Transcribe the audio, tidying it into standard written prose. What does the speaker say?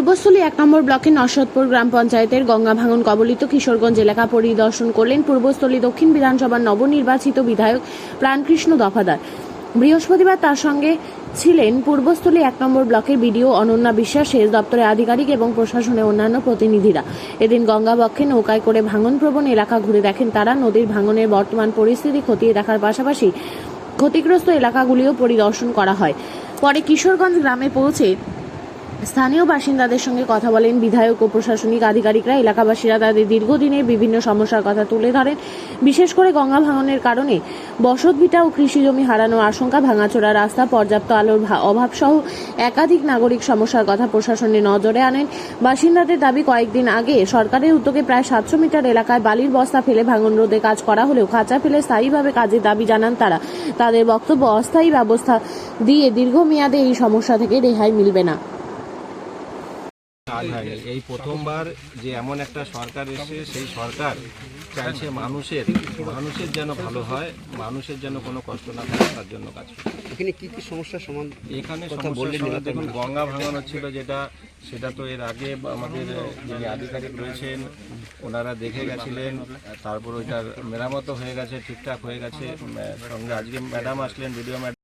পূর্বস্থলী 1 নম্বর ব্লকের নরসদপুর গ্রাম পঞ্চায়েতের গঙ্গা ভাঙন কবলিত কিশোরগঞ্জ এলাকা পরিদর্শন করলেন পূর্বস্থলী দক্ষিণ বিধানসভার নবনির্বাচিত বিধায়ক প্রাণকৃষ্ণ দফাদার। বৃহস্পতিবার তার সঙ্গে ছিলেন পূর্বস্থলী 1 নম্বর ব্লকের বিডিও অনন্যা বিশ্বাস, সেচ দপ্তরের আধিকারিক এবং প্রশাসনের অন্যান্য প্রতিনিধিরা। এদিন গঙ্গা বক্ষে নৌকায় করে ভাঙনপ্রবণ এলাকা ঘুরে দেখেন তারা। নদীর ভাঙনের বর্তমান পরিস্থিতি খতিয়ে দেখার পাশাপাশি ক্ষতিগ্রস্ত এলাকাগুলিও পরিদর্শন করা হয়। পরে কিশোরগঞ্জ গ্রামে পৌঁছে স্থানীয় বাসিন্দাদের সঙ্গে কথা বলেন বিধায়ক ও প্রশাসনিক আধিকারিকরা। এলাকাবাসীরা তাদের দীর্ঘদিনের বিভিন্ন সমস্যার কথা তুলে ধরেন। বিশেষ করে গঙ্গা ভাঙনের কারণে বসতভিটা ও কৃষিজমি হারানোর আশঙ্কা, ভাঙাচোরা রাস্তা, পর্যাপ্ত আলোর অভাব সহ একাধিক নাগরিক সমস্যার কথা প্রশাসনের নজরে আনেন। বাসিন্দাদের দাবি, কয়েকদিন আগে সরকারের উদ্যোগে প্রায় 700 মিটার এলাকায় বালির বস্তা ফেলে ভাঙন রোধে কাজ করা হলেও খাঁচা ফেলে স্থায়ীভাবে কাজের দাবি জানান তারা। তাদের বক্তব্য, অস্থায়ী ব্যবস্থা দিয়ে দীর্ঘমেয়াদে এই সমস্যা থেকে রেহাই মিলবে না। কাজ হয়নি। এই প্রথমবার যে এমন একটা সরকার এসে সেই সরকার চাইছে মানুষের যেন ভালো হয়, মানুষের যেন কোনো কষ্ট না থাকে, তার জন্য কাজ করে। এখানে কি কি সমস্যার সমাধান? এখানে সমস্যা দেখুন, গঙ্গা ভাঙন হচ্ছিল সেটা তো এর আগে আমাদের যিনি আধিকারিক রয়েছেন ওনারা দেখে গেছিলেন। তারপর ওইটার মেরামতো হয়ে গেছে, ঠিকঠাক হয়ে গেছে। সঙ্গে আজকে ম্যাডাম আসলেন, ভিডিও ম্যাডাম।